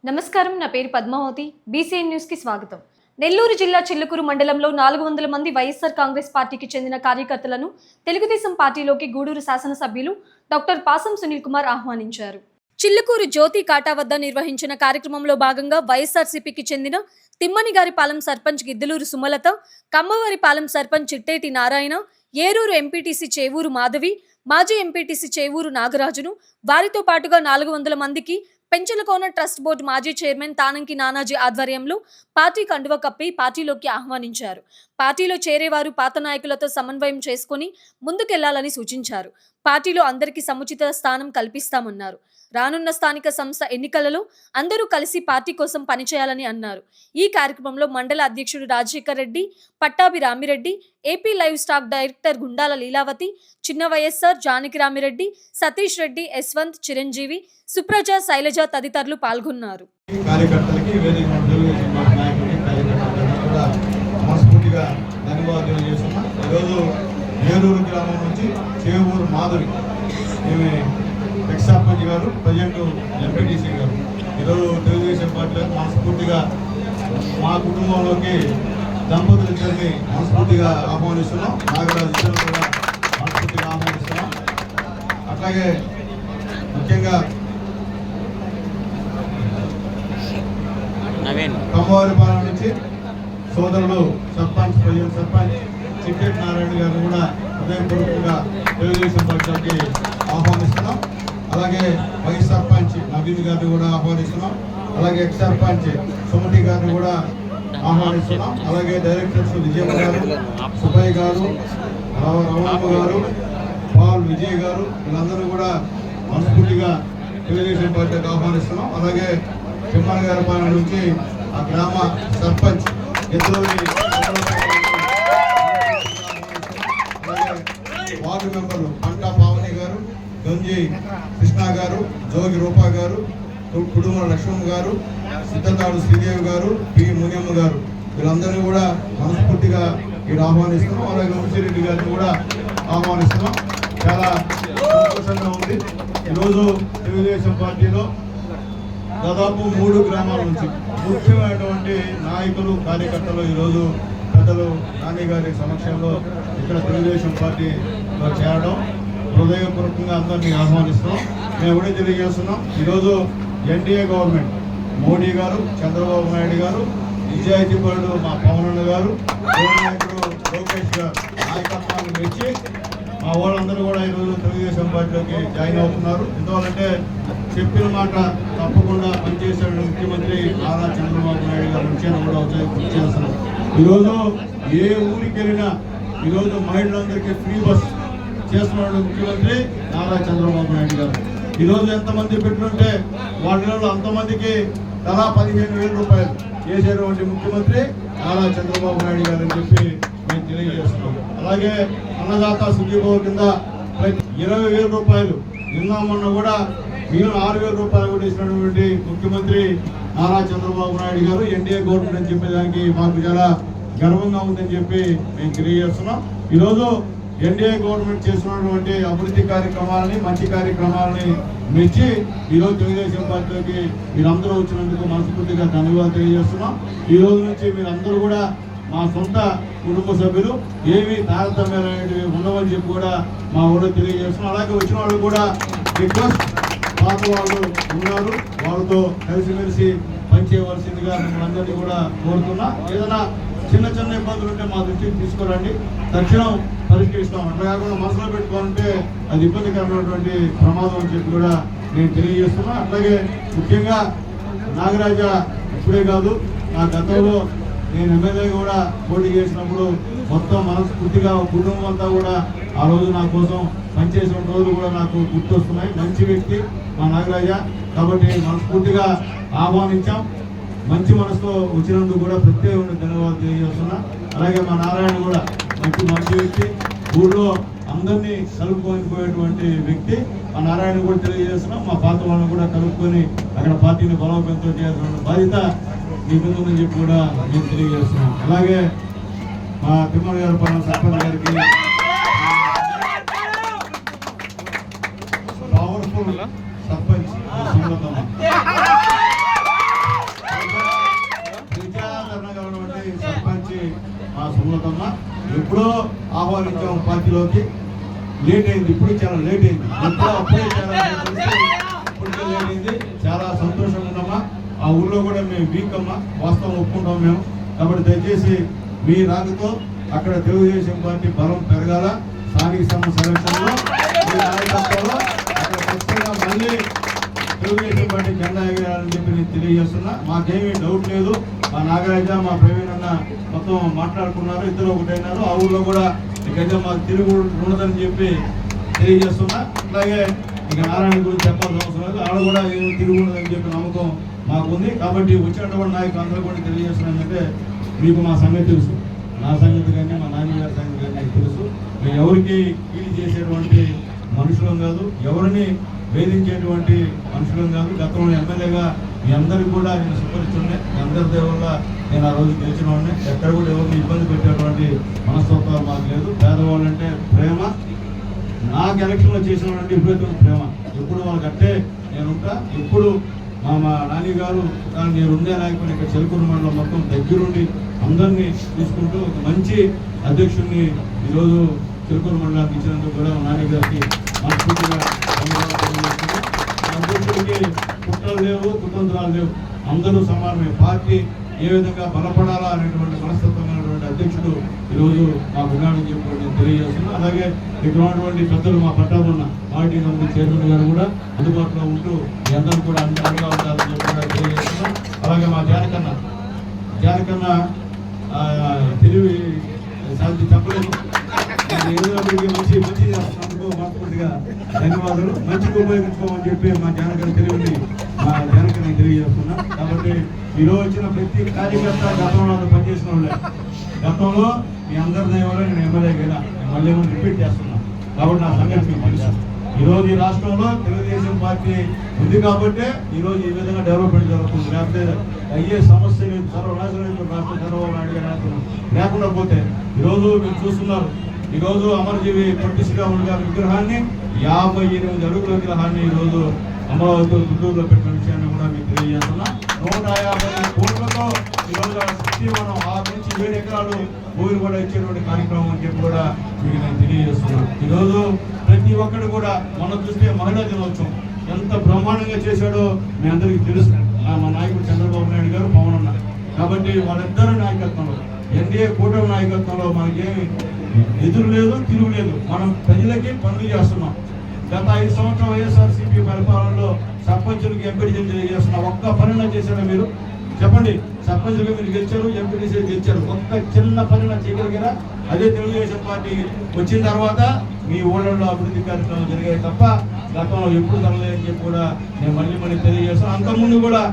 నమస్కారం, నా పేరు పద్మావతి. బీసీఎన్ న్యూస్ కి స్వాగతం. నెల్లూరు జిల్లా చిల్లకూరు మండలంలో 400 మంది వైఎస్ఆర్ కాంగ్రెస్ పార్టీకి చెందిన కార్యకర్తలను తెలుగుదేశం పార్టీలోకి గూడూరు శాసనసభ్యులు డాక్టర్ పాసం సునీల్ కుమార్ ఆహ్వానించారు. చిల్లకూరు జ్యోతి కాటా వద్ద నిర్వహించిన కార్యక్రమంలో భాగంగా వైఎస్ఆర్సీపీకి చెందిన తిమ్మనిగారిపాలెం సర్పంచ్ గిద్దలూరు సుమలత, కమ్మవారిపాలెం సర్పంచ్ చిట్టేటి నారాయణ, ఏరూరు ఎంపీటీసీ చేవూరు మాధవి, మాజీ ఎంపీటీసీ చేవూరు నాగరాజును, వారితో పాటుగా 400 మందికి పెంచలకోన ట్రస్ట్ బోర్డు మాజీ చైర్మన్ తానంకి నానాజీ ఆధ్వర్యంలో పార్టీ కండువ కప్పి పార్టీలోకి ఆహ్వానించారు. పార్టీలో చేరేవారు పాత నాయకులతో సమన్వయం చేసుకుని ముందుకెళ్లాలని సూచించారు. పార్టీలో అందరికీ సముచిత స్థానం కల్పిస్తామన్నారు. రానున్న స్థానిక సంస్థ ఎన్నికలలో అందరూ కలిసి పార్టీ కోసం పనిచేయాలని అన్నారు. ఈ కార్యక్రమంలో మండల అధ్యక్షుడు Rajasekhar Reddy, Pattabhi Ramireddy, AP livestock director Gundala Leelavathi, చిన్న వైఎస్ఆర్, జానకి రామిరెడ్డి, సతీష్ రెడ్డి, యశ్వంత్, చిరంజీవి, సుప్రజ, శైలజ తదితరులు పాల్గొన్నారు. ఏలూరు గ్రామం నుంచి చేవూరు మాధవి ఎక్స్ సర్పంచ్ గారు, ప్రజెంట్ ఎంపీటీసీ గారు ఈరోజు తెలుగుదేశం పార్టీలో మనస్ఫూర్తిగా మా కుటుంబంలోకి దంపతులు ఇద్దరిని మనస్ఫూర్తిగా ఆహ్వానిస్తున్నాం. నాగరాజు ఇద్దరు కూడా మనస్ఫూర్తిగా ఆహ్వానిస్తున్నాం. అట్లాగే ముఖ్యంగా కమ్మవారిపాలెం నుంచి సోదరుడు సర్పంచ్, ప్రజెంట్ సర్పంచ్ చిట్టేటి నారాయణ గారిని కూడా హృదయపూర్వకంగా తెలుగుదేశం పార్టీకి ఆహ్వానిస్తున్నాం. అలాగే వైస్ సర్పంచ్ నవీన్ గారిని కూడా ఆహ్వానిస్తున్నాం. అలాగే ఎక్స్ సర్పంచ్ సుమతి గారిని కూడా ఆహ్వానిస్తున్నాం. అలాగే డైరెక్టర్స్ విజయమ్మ గారు, సుబ్బయ్య గారు, రమణమ్మ గారు, పాల్ విజయ్ గారు, వీళ్ళందరూ కూడా మనస్ఫూర్తిగా తెలుగుదేశం పార్టీకి ఆహ్వానిస్తున్నాం. అలాగే తిమ్మనిగారిపాలెం నుంచి ఆ గ్రామ సర్పంచ్ వార్డు మెంబర్లు పంటా పావని గారు, గంజి కృష్ణ గారు, జోగి రూపా గారు, కుటుంబ లక్ష్మణ్ గారు, సిద్ధతాడు శ్రీదేవి గారు, పి మునియమ్మ గారు, వీళ్ళందరినీ కూడా మనస్ఫూర్తిగా ఇక్కడ ఆహ్వానిస్తున్నాం. అలాగే వంశీరెడ్డి గారిని కూడా ఆహ్వానిస్తున్నాం. చాలా సంతోషంగా ఉంది. ఈరోజు తెలుగుదేశం పార్టీలో దాదాపు 3 గ్రామాల నుంచి ముఖ్యమైనటువంటి నాయకులు, కార్యకర్తలు ఈరోజు పెద్దలు నాని గారి సమక్షంలో ఇక్కడ తెలుగుదేశం పార్టీలో చేరడం హృదయపూర్వకంగా అందరినీ ఆహ్వానిస్తున్నాం. మేము కూడా తెలియజేస్తున్నాం. ఈరోజు ఎన్డీఏ గవర్నమెంట్, మోడీ గారు, చంద్రబాబు నాయుడు గారు, నిజాయితీ పరుడు మా పవన్ గారు, నాయకుడు లోకేష్ గారు నాయకత్వాన్ని మెచ్చి మా వాళ్ళందరూ కూడా ఈరోజు తెలుగుదేశం పార్టీలోకి జాయిన్ అవుతున్నారు. ఎందువల్లంటే చెప్పిన మాట తప్పకుండా పనిచేసే ముఖ్యమంత్రి నారా చంద్రబాబు నాయుడు గారు విషయాన్ని కూడా పనిచేస్తున్నారు. ఈరోజు ఏ ఊరికి వెళ్ళినా ఈరోజు మహిళలందరికీ ఫ్రీ బస్ చేస్తున్నాడు ముఖ్యమంత్రి నారా చంద్రబాబు నాయుడు గారు. ఈరోజు ఎంతమంది పెట్టుంటే వాళ్ళలో అంతమందికి తలా 15,000 రూపాయలు చేసేటువంటి ముఖ్యమంత్రి నారా చంద్రబాబు నాయుడు గారు అని చెప్పి మేము తెలియజేస్తున్నాం. అలాగే అన్నదాత సుఖీభవ కింద 20,000 రూపాయలు నిన్న మొన్న కూడా మిగిలిన 6,000 రూపాయలు కూడా ఇచ్చినటువంటి ముఖ్యమంత్రి నారా చంద్రబాబు నాయుడు గారు, ఎన్డీఏ గవర్నమెంట్ అని చెప్పేదానికి మాకు చాలా గర్వంగా ఉందని చెప్పి మేము తెలియజేస్తున్నాం. ఈరోజు ఎన్డీఏ గవర్నమెంట్ చేస్తున్నటువంటి అభివృద్ధి కార్యక్రమాలని, మంచి కార్యక్రమాలని మెచ్చి ఈరోజు తెలుగుదేశం పార్టీలోకి మీరందరూ వచ్చినందుకు మనస్ఫూర్తిగా ధన్యవాదాలు తెలియజేస్తున్నాం. ఈ రోజు నుంచి మీరందరూ కూడా మా సొంత కుటుంబ సభ్యులు, ఏవి తారతమ్యాలు అనేవి ఉండవని చెప్పి కూడా మా ఊళ్ళో తెలియజేస్తున్నాం. అలాగే వచ్చిన వాళ్ళు కూడా రిక్వెస్ట్, పాత వాళ్ళు ఉన్నారు, వాళ్ళతో కలిసిమెలిసి పనిచేయవలసిందిగా మిమ్మల్ని అందరినీ కూడా కోరుతున్నా. ఏదైనా చిన్న చిన్న ఇబ్బందులు ఉంటే మా దృష్టికి తీసుకురండి, తక్షణం పరిష్కరిస్తాం. అట్లా కాకుండా మనసులో పెట్టుకోవాలంటే అది ఇబ్బందికరమైనటువంటి ప్రమాదం అని చెప్పి కూడా నేను తెలియజేస్తున్నా. అట్లాగే ముఖ్యంగా నాగరాజ ఇప్పుడే కాదు, నా గతంలో నేను ఎమ్మెల్యే కూడా పోటీ చేసినప్పుడు మొత్తం మనస్ఫూర్తిగా కుటుంబం అంతా కూడా ఆ రోజు నా కోసం పనిచేసిన రోజులు కూడా నాకు గుర్తొస్తున్నాయి. మంచి వ్యక్తి మా నాగరాజ, కాబట్టి మనస్ఫూర్తిగా ఆహ్వానించాం. మంచి మనసుతో వచ్చినందుకు కూడా ప్రత్యేకమైన ధన్యవాదాలు తెలియజేస్తున్నా. అలాగే మా నారాయణ కూడా మంచి వ్యక్తి, ఊళ్ళో అందరినీ కలుపుకొని పోయేటువంటి వ్యక్తి. మా నారాయణ కూడా తెలియజేస్తున్నాం, మా పాత వాళ్ళని కూడా కలుపుకొని అక్కడ పార్టీని బలోపేతం చేయాల్సిన బాధ్యత మీ మీద ఉందని చెప్పి కూడా మేము తెలియజేస్తున్నాం. అలాగే మా తిమ్మల గారు పైన సర్పంచ్ గారికి పవర్ఫుల్ సర్పంచ్ ప్రజాదరణ కలిగినటువంటి సర్పంచ్ మా సుమలతమ్మ. ఎప్పుడో ఆహ్వానించాము పార్టీలోకి, లేట్ అయింది, ఇప్పుడు చాలా లేట్ అయింది. ఎప్పుడో అప్పుడే చాలా ఇప్పటికే లేట్ అయింది. చాలా సంతోషంగా ఉన్నామా. ఆ ఊళ్ళో కూడా మేము వీక్ అమ్మా, వాస్తవం ఒప్పుకుంటాం మేము. కాబట్టి దయచేసి మీ రాకతో అక్కడ తెలుగుదేశం పార్టీ బలం పెరగాల. స్థానిక సంస్థ ఎలక్షన్లో మీ నాయకత్వంలో అక్కడ ఖచ్చితంగా మళ్ళీ తెలుగుదేశం పార్టీ జెండా ఎగరాలని చెప్పి నేను తెలియజేస్తున్నా. మాకేమీ డౌట్ లేదు. మా నాగరాజ, మా ప్రవీణ్ అన్న మొత్తం మాట్లాడుకున్నారు, ఇద్దరు ఒకటైనారు. ఆ ఊళ్ళో కూడా ఇకైతే మాకు తిరుగు ఉండదని చెప్పి తెలియజేస్తున్నా. అలాగే ఇక నారాయణ గురించి చెప్పాల్సిన అవసరం లేదు, ఆడ కూడా ఏమి తిరుగు ఉండదని చెప్పి నమ్మకం మాకుంది. కాబట్టి వచ్చినటువంటి నాయకులు అందరూ కూడా తెలియజేస్తున్నానంటే మీకు మా సంగతి తెలుసు, నా సంగతి కానీ మా నాన్నగారి సంగతి కానీ తెలుసు. మేము ఎవరికి కీడు చేసేటువంటి మనుషులం కాదు, ఎవరిని వేధించేటువంటి మనుషులం కాదు. గతంలో ఎమ్మెల్యేగా మీ అందరికీ కూడా నేను సుపరిచుండే, మీ అందరి దేవుళ్ళ నేను ఆ రోజు గెలిచిన వాడిని. ఎక్కడ కూడా ఎవరిని ఇబ్బంది పెట్టేటువంటి మనస్తత్వాలు మాకు లేదు. పేదవాళ్ళు అంటే ప్రేమ, నాకు ఎలక్షన్లో చేసిన వాళ్ళంటే విపరీతమైన ప్రేమ. ఎప్పుడు వాళ్ళకి అంటే నేను ఉంటా. ఎప్పుడు మా నాని గారు నేను ఉండే నాయకుని ఇక్కడ చెలుకూరు మండలం మొత్తం దగ్గరుండి అందరినీ తీసుకుంటూ ఒక మంచి అధ్యక్షుడిని ఈరోజు చెలుకూరు మండలానికి ఇచ్చినందుకు కూడా నాని గారికి మనస్ఫూర్తిగా అధ్యక్షుడికి కుట్రలు లేవు, కుతంత్రాలు లేవు, అందరూ సమానమే. పార్టీ ఏ విధంగా బలపడాలా అనేటువంటి మనస్తత్వమైనటువంటి అధ్యక్షుడు ఈరోజు మాకు ఉన్నాడని చెప్పి నేను తెలియజేస్తున్నాను. అలాగే ఇక్కడ ఉన్నటువంటి పెద్దలు మా పట్టాలున్న పార్టీ కమిటీ చైర్మన్ గారు కూడా అందుబాటులో ఉంటూ మీ అందరూ కూడా అందుబాటుగా ఉండాలని చెప్పి కూడా తెలియజేస్తున్నాం. అలాగే మా జానకన్న తెలివి సాధ్యం చెప్పలేదు, ఏదో మంచి చేస్తున్నందుకు మనస్ఫూర్తిగా ధన్యవాదాలు. మంచిగా ఉపయోగించుకోమని చెప్పి మా జానకన్న తెలివిని మా జానకన్న తెలియజేస్తున్నాం. కాబట్టి ఈరోజు వచ్చిన ప్రతి కార్యకర్త గతంలో పనిచేసిన వాళ్ళే. గతంలో మీ అందరి దయవల్ల నేను ఎమ్మెల్యేగా మళ్ళీ రిపీట్ చేస్తున్నాను. కాబట్టి నా సంగతి మీకు తెలుసు. ఈరోజు ఈ రాష్ట్రంలో తెలుగుదేశం పార్టీ ఉంది కాబట్టి ఈరోజు ఈ విధంగా డెవలప్మెంట్ జరుగుతుంది. లేకపోతే అయ్యే సమస్య లేదు, సర్వనాశనం రాష్ట్ర చంద్రబాబు నాయుడు గారు లేకుండా పోతే ఈరోజు మీరు చూస్తున్నారు. ఈరోజు అమరజీవి పొట్టి శ్రీరాములు గారి విగ్రహాన్ని 58 అడుగుల విగ్రహాన్ని ఈరోజు అమరావతిలో గుంటూరులో పెట్టిన విషయాన్ని కూడా మీకు తెలియజేస్తున్నా. 150 కోట్లతో ఈరోజు శక్తి మనం 6 నుంచి 7 ఎకరాలు భూమిని కూడా ఇచ్చేటువంటి కార్యక్రమం అని చెప్పి కూడా మీకు నేను తెలియజేస్తున్నాను. ఈరోజు ప్రతి ఒక్కరు కూడా మనం చూస్తే మహిళా దినోత్సవం ఎంత బ్రహ్మాండంగా చేశాడో మీ అందరికీ తెలుసు. మా నాయకుడు చంద్రబాబు నాయుడు గారు, పవన్ అన్న. కాబట్టి వాళ్ళిద్దరు నాయకత్వంలో, ఎన్డీఏ కూటమి నాయకత్వంలో మనకేమి ఎదురు లేదు, తిరుగు లేదు. మనం ప్రజలకి పనులు చేస్తున్నాం. గత 5 సంవత్సరాల వైఎస్ఆర్సీపీ పరిపాలనలో సర్పంచులకు ఎంపీటీసీలు తెలియజేస్తున్నా. ఒక్క పనిలో చేశారా మీరు చెప్పండి? సర్పంచులుగా మీరు గెలిచారు, ఎంపీటీసీలు గెలిచారు. ఒక్క చిన్న పనిలో చేయగలిగారా? అదే తెలుగుదేశం పార్టీ వచ్చిన తర్వాత మీ ఊళ్ళలో అభివృద్ధి కార్యక్రమాలు జరిగాయి తప్ప గతంలో ఎప్పుడు జరగలేదని చెప్పి కూడా నేను మళ్ళీ తెలియజేస్తాను. అంతకుముందు కూడా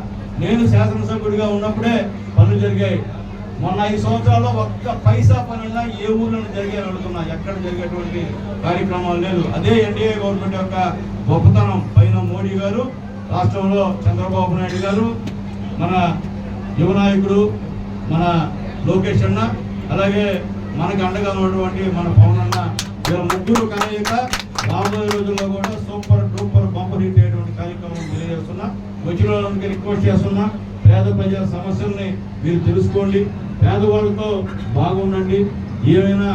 నేను శాసనసభ్యుడిగా ఉన్నప్పుడే పనులు జరిగాయి. మొన్న 5 సంవత్సరాల్లో ఒక్క పైసా పనున్నా ఏ ఊర్లో జరిగాయని అడుగుతున్నా. ఎక్కడ జరిగేటువంటి కార్యక్రమాలు లేదు. అదే ఎన్డీఏ గవర్నమెంట్ యొక్క గొప్పతనం. పైన మోడీ గారు, రాష్ట్రంలో చంద్రబాబు నాయుడు గారు, మన యువ నాయకుడు మన లోకేష్ అన్న, అలాగే మనకు అండగా ఉన్నటువంటి మన పవన్ అన్న, వీళ్ళ ముగ్గురు కలయిక రాబోయే రోజుల్లో కూడా సూపర్ డూపర్ బంపర్ హిట్ అయ్యేటువంటి కార్యక్రమం తెలియజేస్తున్నా. వచ్చిన వాళ్ళకి రిక్వెస్ట్ చేస్తున్నా, పేద ప్రజల సమస్యల్ని మీరు తెలుసుకోండి, పేదవాళ్ళతో బాగుండండి. ఏమైనా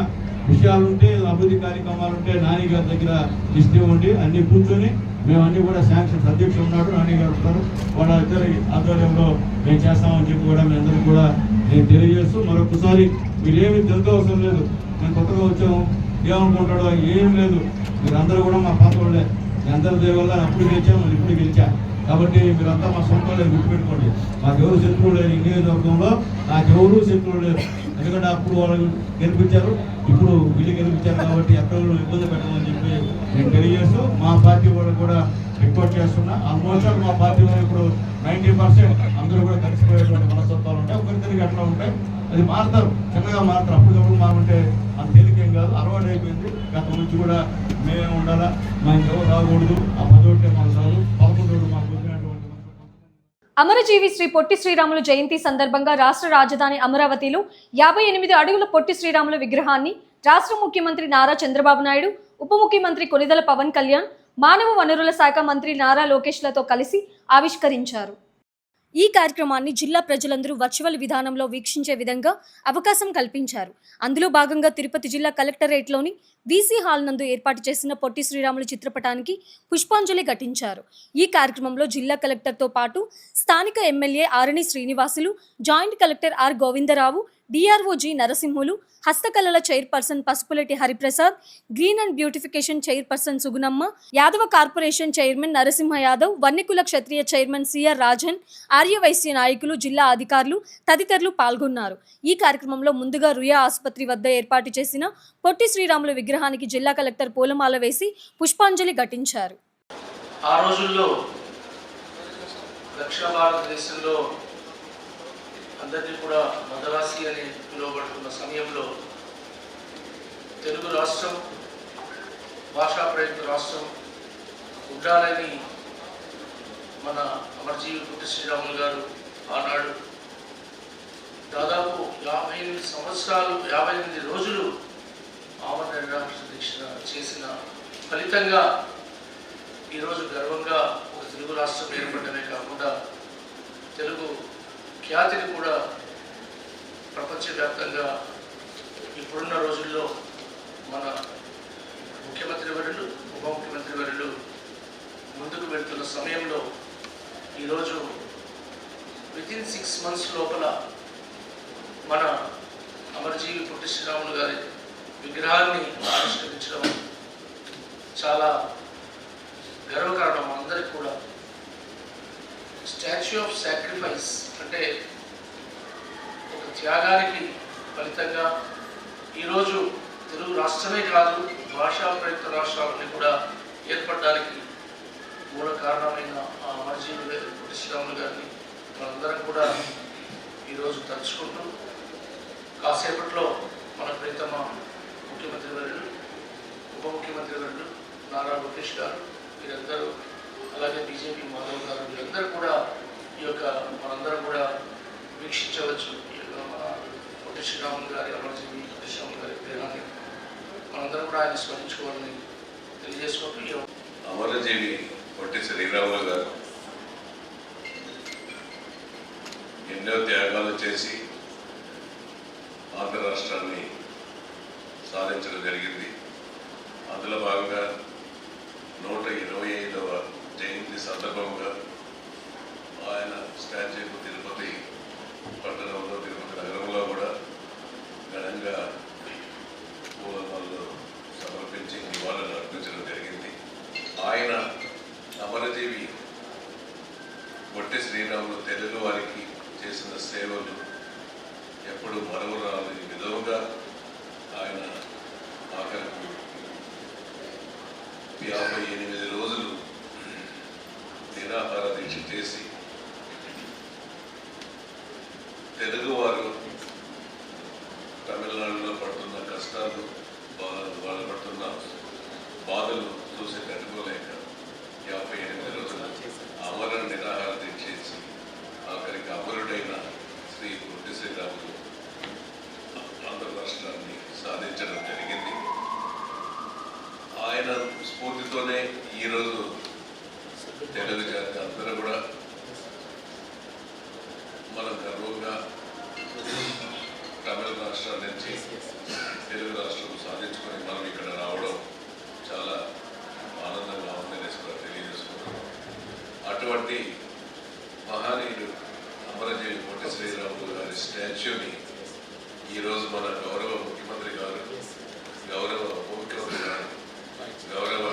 విషయాలు ఉంటే, అభివృద్ధి కార్యక్రమాలు ఉంటే నాని గారి దగ్గర లిస్ట్ ఇవ్వండి. అన్ని కూర్చొని మేము అన్ని కూడా శాంక్షన్స్ అధ్యక్షుడు ఉన్నాడు, నాని గారు ఉంటారు, వాళ్ళ ఇద్దరి ఆధ్వర్యంలో మేము చేస్తామని చెప్పి కూడా మీ అందరికీ కూడా నేను తెలియజేస్తూ మరొకసారి మీరేమి తెలుసుకోవసరం లేదు. మేము కొత్తగా వచ్చాము, ఏమనుకుంటాడో ఏం లేదు. మీరందరూ కూడా మా పాత వాళ్ళే. మీ అందరి దేవల్ల అప్పుడు గెలిచాము, ఇప్పుడు గెలిచా. కాబట్టి మీరంతా మా సొంత లేదు, గుర్తుపెట్టుకోండి. మాకెవరు శత్రువు లేరు. ఈ నియోజకవర్గంలో నాకెవరూ శత్రువు లేరు. ఎందుకంటే అప్పుడు వాళ్ళు గెలిపించారు, ఇప్పుడు వీళ్ళు గెలిపించారు కాబట్టి ఎక్కడ ఇబ్బంది పెట్టమని చెప్పి నేను తెలియజేస్తూ మా పార్టీ వాళ్ళు కూడా రిపోర్ట్ చేస్తున్నా. ఆల్మోస్ట్ మా పార్టీలో ఇప్పుడు 90% అందరూ కూడా కలిసిపోయేటువంటి మనస్తత్వాలు ఉంటాయి. ఒకరిద్దరికి అట్లా ఉంటాయి, అది మారుతారు, చిన్నగా మారుతారు. అప్పటికప్పుడు మారుంటే అంత తేలికేం కాదు, అలవాటు అయిపోయింది. గత నుంచి కూడా మేమే ఉండాలా, మా ఇంకెవరు రాకూడదు, ఆ 10 ఓట్లే మాకు రాదు, 11 మాకు వచ్చినటువంటి. అమరజీవి శ్రీ పొట్టి శ్రీరాములు జయంతి సందర్భంగా రాష్ట్ర రాజధాని అమరావతిలో 58 అడుగుల పొట్టి శ్రీరాములు విగ్రహాన్ని రాష్ట్ర ముఖ్యమంత్రి నారా చంద్రబాబు నాయుడు, ఉప ముఖ్యమంత్రి కొనిదెల పవన్ కళ్యాణ్, మానవ వనరుల శాఖ మంత్రి నారా లోకేష్లతో కలిసి ఆవిష్కరించారు. ఈ కార్యక్రమాన్ని జిల్లా ప్రజలందరూ వర్చువల్ విధానంలో వీక్షించే విధంగా అవకాశం కల్పించారు. అందులో భాగంగా తిరుపతి జిల్లా కలెక్టరేట్లోని వీసీ హాల్ నందు ఏర్పాటు చేసిన పొట్టి శ్రీరాములు చిత్రపటానికి పుష్పాంజలి ఘటించారు. ఈ కార్యక్రమంలో జిల్లా కలెక్టర్తో పాటు స్థానిక MLA Arani Srinivasulu, joint collector R Govindarao, DRO G Narasimhulu, హస్తకళల chairperson Pasupuleti Hariprasad, green and beautification chairperson Sugunamma, Yadava corporation chairman Narasimha Yadav, Vanyakula Kshatriya chairman CR Rajan, Aryavaishya నాయకులు, జిల్లా అధికారులు తదితరులు పాల్గొన్నారు. ఈ కార్యక్రమంలో ముందుగా రుయా ఆసుపత్రి వద్ద ఏర్పాటు చేసిన పొట్టి శ్రీరాములు విగ్రహానికి జిల్లా కలెక్టర్ పూలమాల వేసి పుష్పాంజలి ఘటించారు. ఆ రోజుల్లో దక్షిణ భారతదేశంలో అందరినీ కూడా మదరాసి అని పిలువబడుతున్న సమయంలో తెలుగు రాష్ట్రం, భాషా ప్రయుక్త రాష్ట్రం ఉండాలని మన అమరజీవి పొట్టి శ్రీరాములు గారు ఆనాడు దాదాపు 58 సంవత్సరాలు 58 రోజులు ఆమరణ నిరాహార దీక్ష చేసిన ఫలితంగా ఈరోజు గర్వంగా ఒక తెలుగు రాష్ట్రం ఏర్పడమే కాకుండా తెలుగు ఖ్యాతిని కూడా ప్రపంచవ్యాప్తంగా ఇప్పుడున్న రోజుల్లో మన ముఖ్యమంత్రి వర్యులు, ఉప ముఖ్యమంత్రి వర్యులు ముందుకు వెళ్తున్న సమయంలో ఈరోజు వితిన్ 6 months లోపల మన అమరజీవి పొట్టి శ్రీరాములు గారి విగ్రహాన్ని ఆవిష్కరించడం చాలా గర్వకారణం అందరికీ కూడా. స్టాచ్యూ ఆఫ్ సాక్రిఫైస్ అంటే ఒక త్యాగానికి ఫలితంగా ఈరోజు తెలుగు రాష్ట్రమే కాదు, భాషా ప్రయుక్త రాష్ట్రాలన్నీ కూడా ఏర్పడడానికి మూల కారణమైన ఆ అమరజీవి పొట్టి శ్రీరాములు గారిని మనందరం కూడా ఈరోజు తలుచుకుంటూ కాసేపట్లో మన ప్రీతమ ముఖ్యమంత్రి వర్యులు, ఉప ముఖ్యమంత్రి వర్యులు నారా లోకేష్ గారు, వీరందరూ, అలాగే బీజేపీ మాధవ్ గారు, వీరందరూ కూడా ఈ యొక్క మనందరం కూడా వీక్షించవచ్చు. ఈ యొక్క మన పొట్టి శ్రీరాములు గారి, అమరజీవి పొట్టి శ్రీరాములు గారి విగ్రహాన్ని మనందరం కూడా ఆయన స్మరించుకోవాలని తెలియజేసుకుంటూ, అమరజీవి పొట్టి శ్రీరాములు గారు ఎన్నో త్యాగాలు చేసి ఆంధ్ర రాష్ట్రాన్ని సాధించడం జరిగింది. అందులో భాగంగా 125వ జయంతి సందర్భంగా ఆయన స్టాచ్యూకు తిరుపతి పట్టణంలో, తిరుపతి నగరంలో కూడా ఘనంగా పూలమాలలు సమర్పించి నివాళులు అర్పించడం జరిగింది. ఆయన అమరజీవి పొట్టి శ్రీరాములు తెలుగు వారికి చేసిన సేవలు ఎప్పుడు మరవరాని విధంగా ఆయన ఆఖరికి 58 రోజులు నిరాహార దీక్ష చేసి తెలుగువారు తమిళనాడులో పడుతున్న కష్టాలు, వాళ్ళు పడుతున్న బాధలు చూసి తట్టుకోలేక 58 రోజులు అమర నిరాహార దీక్ష చేసి ఆఖరికి అమరుడైన శ్రీ పొట్టి శ్రీరాములు ఆంధ్ర రాష్ట్రాన్ని సాధించడం జరిగింది. ఆయన స్ఫూర్తితోనే ఈరోజు తెలుగు జాతి అందరూ కూడా మనం గర్వంగా తమిళ రాష్ట్రాల నుంచి తెలుగు రాష్ట్రం సాధించుకొని మనం ఇక్కడ రావడం చాలా ఆనందంగా ఉందని కూడా తెలియజేసుకుంటాం. అటువంటి మహానీయుడు అమరజీవి పొట్టి శ్రీరాములు గారి స్టాచ్యూని ఈరోజు మన గౌరవ ముఖ్యమంత్రి గారు, గౌరవ ఉప ముఖ్యమంత్రి గారు, గౌరవ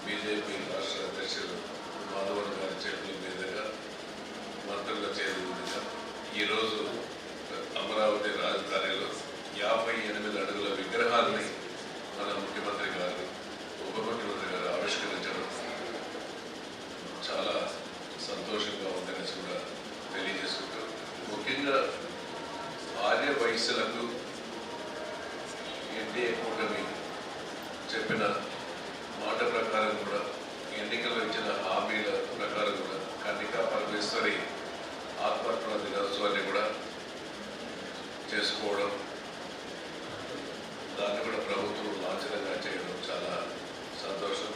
బీజేపీ రాష్ట్ర అధ్యక్షులు మాధవన్ గారి చేతుల మీదుగా, మంత్రుల చేతుల మీదుగా ఈరోజు అమరావతి రాజధానిలో సంతోషంగా ఉందనేసి కూడా తెలియజేసుకుంటూ, ముఖ్యంగా ఆర్య వయస్సులకు ఎన్డీఏ కూటమి చెప్పిన మాట ప్రకారం కూడా, ఎన్నికల్లో ఇచ్చిన హామీల ప్రకారం కూడా కన్నికా పరమేశ్వరి ఆత్మార్పణ దినోత్సవాన్ని కూడా చేసుకోవడం, దాన్ని కూడా ప్రభుత్వం లాంఛనంగా చేయడం చాలా సంతోషం.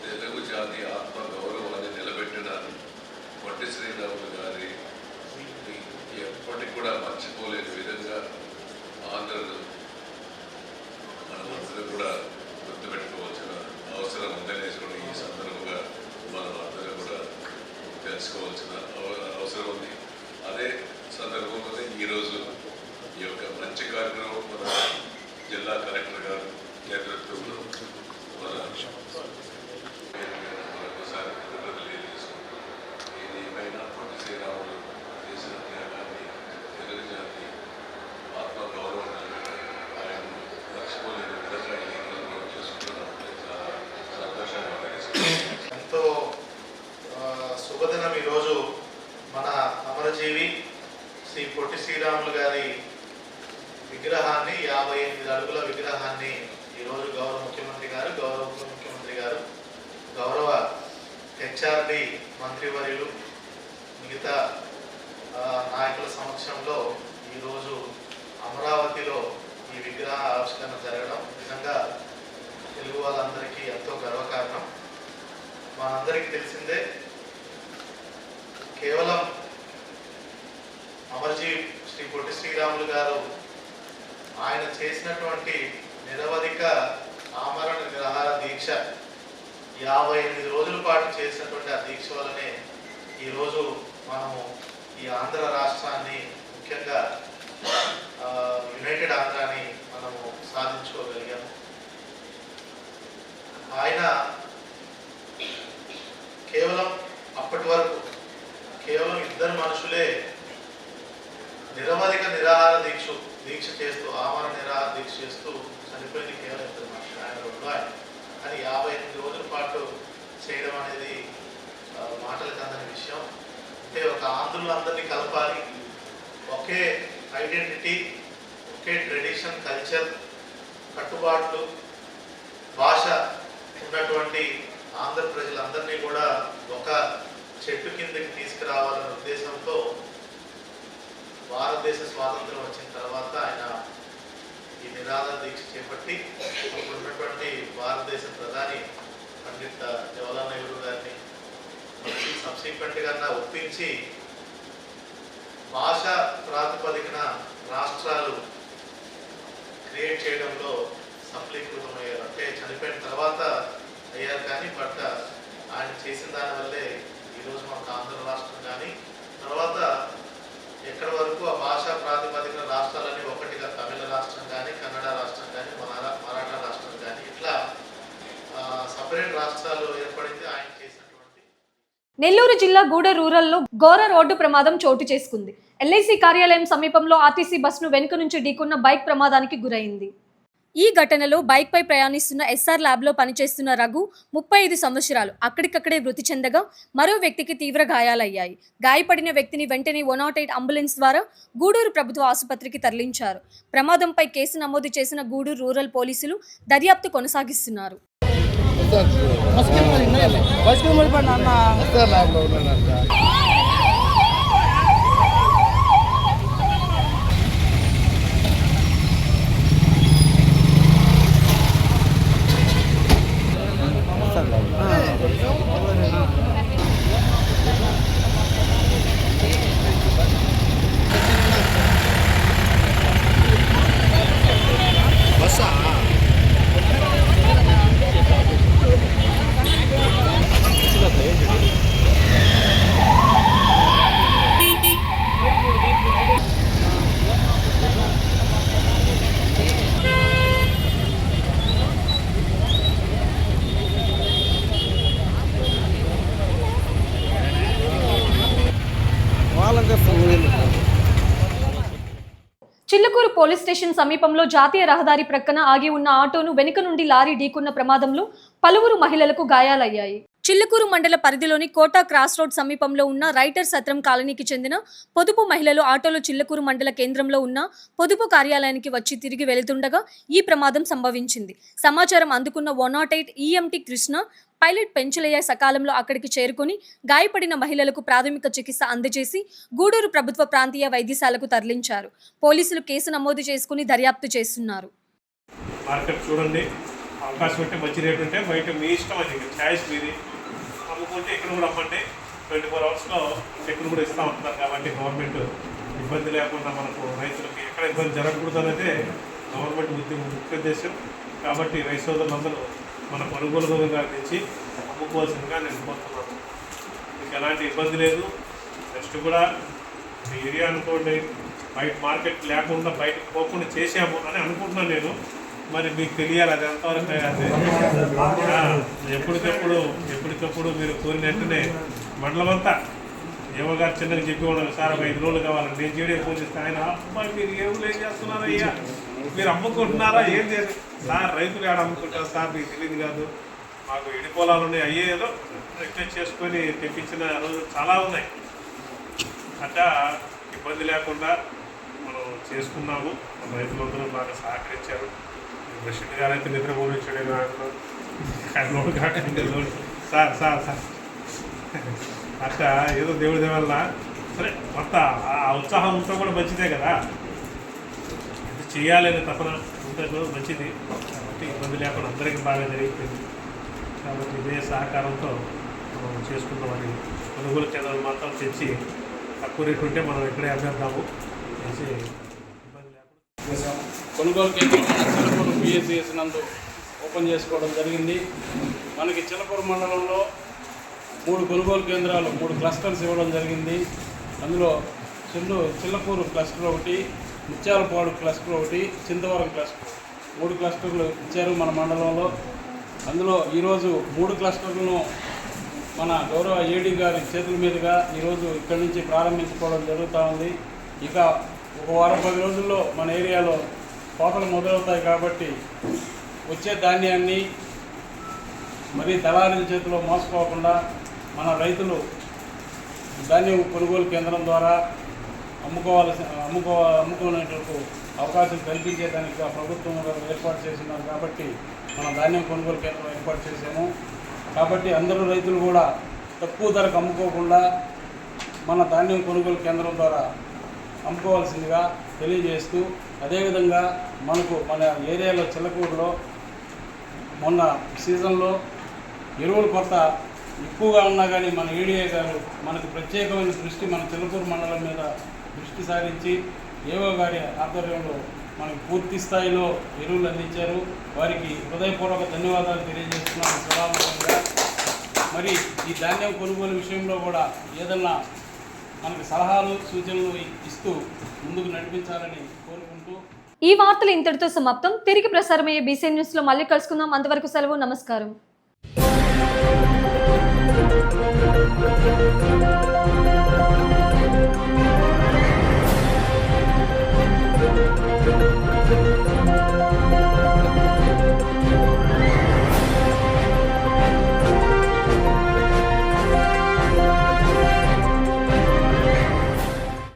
తెలుగు జాతి ఆత్మ గౌరవాన్ని నిలబెట్టిన పొట్టి శ్రీరాములు గారి ఎప్పటికి కూడా మర్చిపోలేని విధంగా ఆంధ్రులు మనమందరూ కూడా గుర్తుపెట్టుకోవాల్సిన అవసరం ఉందనేసి కూడా ఈ సందర్భంగా మనం అందరూ కూడా తెలుసుకోవాల్సిన అవసరం ఉంది. అదే సందర్భంలోనే ఈరోజు ఈ యొక్క మంచి కార్యక్రమం మన జిల్లా కలెక్టర్ గారు నేతృత్వంలో మరొకసారి తెలియజేసుకుంటూ, ఇది ఏమైనా పొట్టి శ్రీరాములు చేసిన త్యాగాన్ని, తెలుగు జాతి ఆత్మ గౌరవాన్ని ఆయన మర్చిపోలేని విధంగా ఈ రోజు చేసుకుంటున్నాం. చాలా సంతోషంగా ఎంతో శుభదినం. ఈరోజు మన అమరజీవి శ్రీ పొట్టి శ్రీరాములు గారి విగ్రహాన్ని, 58 అడుగుల విగ్రహాన్ని ఈరోజు గౌరవ ముఖ్యమంత్రి గారు, గౌరవ ఉప ముఖ్యమంత్రి గారు, గౌరవ హెచ్ఆర్డి మంత్రివర్యులు, మిగతా నాయకుల సమక్షంలో ఈరోజు అమరావతిలో ఈ విగ్రహ ఆవిష్కరణ జరగడం నిజంగా తెలుగు వాళ్ళందరికీ ఎంతో గర్వకారణం. మనందరికీ తెలిసిందే, కేవలం అమరజీవి శ్రీ పొట్టి శ్రీరాములు గారు ఆయన చేసినటువంటి నిరవధిక ఆమరణ నిరాహార దీక్ష, 58 రోజుల పాటు చేసినటువంటి ఆ దీక్ష వల్లనే ఈరోజు మనము ఈ ఆంధ్ర రాష్ట్రాన్ని, ముఖ్యంగా యునైటెడ్ ఆంధ్రాని మనము సాధించుకోగలిగాము. ఆయన కేవలం అప్పటి వరకు కేవలం 2 మనుషులే నిరవధిక నిరాహార దీక్ష చేస్తూ, ఆమరణ నిరాహార దీక్ష చేస్తూ చనిపోయింది కేవలం 2 మనుషులు, ఆయన 2 కానీ 58 రోజుల పాటు చేయడం అనేది మాటలకు అందని విషయం. అంటే ఒక ఆంధ్రులందరినీ కలపాలి, ఒకే ఐడెంటిటీ, ఒకే ట్రెడిషన్, కల్చర్, కట్టుబాట్లు, భాష ఉన్నటువంటి ఆంధ్ర ప్రజలందరినీ కూడా ఒక చెట్టు కిందకి తీసుకురావాలనే ఉద్దేశంతో భారతదేశ స్వాతంత్రం వచ్చిన తర్వాత ఆయన ఈ నిరాహార దీక్ష చేపట్టి అప్పుడు ఉన్నటువంటి భారతదేశ ప్రధాని పండిత్ జవహర్లాల్ నెహ్రూ గారిని సబ్సిక్వెంట్గా ఒప్పించి భాష ప్రాతిపదికన రాష్ట్రాలు క్రియేట్ చేయడంలో సఫలీకృతమయ్యారు. అంటే చనిపోయిన తర్వాత అయ్యారు కానీ బట్ ఆయన చేసిన దానివల్లే ఈరోజు మనకు ఆంధ్ర రాష్ట్రం కానీ, తర్వాత ఎక్కడి వరకు ఆ భాషా ప్రాతిపదికన రాష్ట్రాలన్నీ ఒకటిగా తమిళ రాష్ట్రం కానీ, కన్నడ రాష్ట్రం కానీ, మరాఠా రాష్ట్రం కానీ ఇట్లా సపరేట్ రాష్ట్రాలు ఏర్పడింది ఆయన చేసినటువంటి. నెల్లూరు జిల్లా గూడూరు రూరల్లో ఘోర రోడ్డు ప్రమాదం చోటు చేసుకుంది. ఎల్ఐసి కార్యాలయం సమీపంలో ఆర్టీసీ బస్సును వెనుక నుంచి ఢీకొన్న బైక్ ప్రమాదానికి గురైంది. ఈ ఘటనలో బైక్ పై ప్రయాణిస్తున్న ఎస్ఆర్ ల్యాబ్ లో పనిచేస్తున్న రఘు 35 సంవత్సరాలు అక్కడికక్కడే మృతి చెందగా మరో వ్యక్తికి తీవ్ర గాయాలయ్యాయి. గాయపడిన వ్యక్తిని వెంటనే 108 అంబులెన్స్ ద్వారా గూడూరు ప్రభుత్వ ఆసుపత్రికి తరలించారు. ప్రమాదంపై కేసు నమోదు చేసిన గూడూరు రూరల్ పోలీసులు దర్యాప్తు కొనసాగిస్తున్నారు. చిల్లకూరు పోలీస్ స్టేషన్ సమీపంలో జాతీయ రహదారి ప్రక్కన ఆగి ఉన్న ఆటోను వెనుక నుండి లారీ ఢీకొన్న ప్రమాదంలో పలువురు మహిళలకు గాయాలయ్యాయి. చిల్లకూరు మండల పరిధిలోని కోటా క్రాస్ రోడ్ సమీపంలో ఉన్న రైటర్ సత్రం కాలనీకి చెందిన పొదుపు మహిళలు ఆటోలో చిల్లకూరు మండల కేంద్రంలో ఉన్న పొదుపు కార్యాలయానికి వచ్చి తిరిగి వెళుతుండగా ఈ ప్రమాదం సంభవించింది. సమాచారం అందుకున్న 108 ఈఎంటీ కృష్ణ పైలట్ పెంచలయ్య సకాలంలో అక్కడికి చేరుకుని గాయపడిన మహిళలకు ప్రాథమిక చికిత్స అందజేసి గూడూరు ప్రభుత్వ ప్రాంతీయ వైద్యశాలకు తరలించారు. పోలీసులు కేసు నమోదు చేసుకుని దర్యాప్తు చేస్తున్నారు. మార్కెట్ చూడండి, అవకాశం ఉంటే మంచి రేటు ఉంటే బయట మీ ఇష్టం, అది ఛాయిస్ మీది. అమ్ముకుంటే ఇక్కడ కూడా అమ్మండి, 24 అవర్స్లో ఇక్కడ కూడా ఇస్తూ ఉంటున్నారు. కాబట్టి గవర్నమెంట్ ఇబ్బంది లేకుండా మనకు రైతులకి ఎక్కడ ఇబ్బంది జరగకూడదు అనేది గవర్నమెంట్ ముఖ్య ఉద్దేశం. కాబట్టి రైతు సోదరులందరూ మన కొనుగోలుగా తెచ్చి అమ్ముకోవాల్సిందిగా నేను కోరుతున్నాను. మీకు ఎలాంటి ఇబ్బంది లేదు. నెక్స్ట్ కూడా మీ ఏరియా అనుకోండి, బయట మార్కెట్ లేకుండా బయటకు పోకుండా చేసాము అని అనుకుంటున్నాను నేను. మరి మీకు తెలియాలి అది ఎంతవరకు. ఎప్పటికప్పుడు మీరు కోరినట్టునే మండలం అంతా ఏమో గారు చిన్నగా చెప్పి ఉండాలి, సార్ 5 రోజులు కావాలని. నేను చేయడం ఫోన్ చేస్తే ఆయన, అబ్బాయి మీరు ఏం చేస్తున్నారా అయ్యా, మీరు అమ్ముకుంటున్నారా, ఏం చేయాలి సార్, రైతులు ఏడ అమ్ముకుంటారు సార్, మీకు తెలియదు కాదు, మాకు ఎడి పొలాలు ఉన్నాయి, అయ్యేదో రిక్వెస్ట్ చేసుకొని తెప్పించిన రోజులు చాలా ఉన్నాయి. అట్లా ఇబ్బంది లేకుండా మనం చేసుకున్నాము. రైతులందరూ బాగా సహకరించారు. ప్రెసిడెంట్ గారు అయితే నిద్రపోయి వచ్చాడు సార్ సార్ సార్ అట్లా ఏదో దేవుడి వల్ల సరే కొత్త ఆ ఉత్సాహం ఉంటే కూడా మంచిదే కదా. ఇది చేయాలని తపన ఉంటే మంచిది. కాబట్టి ఇబ్బంది లేకుండా అందరికీ బాగా జరిగిపోయింది. కాబట్టి ఇదే సహకారంతో మనం చేసుకుందామని కొనుగోలు కేంద్రాలు మాత్రం తెచ్చి తక్కువ రేటు ఉంటే మనం ఇక్కడే అమ్మేద్దాము చేసి ఇబ్బంది లేకుండా కొనుగోలు కేంద్రం చిలకూరు పిఎస్సిఎస్ నందు ఓపెన్ చేసుకోవడం జరిగింది. మనకి చిలకూరు మండలంలో 3 కొనుగోలు కేంద్రాలు, 3 క్లస్టర్స్ ఇవ్వడం జరిగింది. అందులో చిల్లకూరు క్లస్టర్ ఒకటి, ముత్యాలపాడు క్లస్టర్ ఒకటి, చింతవరం క్లస్టర్, 3 క్లస్టర్లు ఇచ్చారు మన మండలంలో. అందులో ఈరోజు 3 క్లస్టర్లను మన గౌరవ ఏడీ గారి చేతుల మీదుగా ఈరోజు ఇక్కడి నుంచి ప్రారంభించుకోవడం జరుగుతూ ఉంది. ఇక ఒక వారం 10 రోజుల్లో మన ఏరియాలో కోతలు మొదలవుతాయి. కాబట్టి వచ్చే ధాన్యాన్ని మరీ దళారుల చేతిలో మోసపోకుండా మన ధాన్యం కొనుగోలు కేంద్రం ద్వారా అమ్ముకునేందుకు అవకాశం కల్పించేదానికి ప్రభుత్వం ఏర్పాటు చేస్తున్నారు. కాబట్టి మన ధాన్యం కొనుగోలు కేంద్రం ఏర్పాటు చేసాము. కాబట్టి అందరూ రైతులు కూడా తక్కువ ధరకు అమ్ముకోకుండా మన ధాన్యం కొనుగోలు కేంద్రం ద్వారా అమ్ముకోవాల్సిందిగా తెలియజేస్తూ, అదేవిధంగా మన ఏరియాలో చిల్లకూరులో మొన్న సీజన్లో ఎరువుల కొరత ఎక్కువగా ఉన్నా కానీ మన ఏడీఏ గారు మనకు ప్రత్యేకమైన దృష్టి మన చిల్లకూరు మండలం మీద దృష్టి సారించి ఏవో గారి ఆధ్వర్యంలో మనకు పూర్తి స్థాయిలో ఎరువులు అందించారు. వారికి హృదయపూర్వక ధన్యవాదాలు తెలియజేస్తున్నాను సభాముఖంగా. మరి ఈ ధాన్యం కొనుగోలు విషయంలో కూడా ఏదన్నా మనకు సలహాలు సూచనలు ఇస్తూ ముందుకు నడిపించాలని కోరుకుంటూ ఈ వార్తలు ఇంతటితో సమాప్తం. తిరిగి ప్రసారమయ్యే బీసీ న్యూస్ లో మళ్ళీ కలుసుకుందాం. అంతవరకు సెలవు. నమస్కారం. Thank you.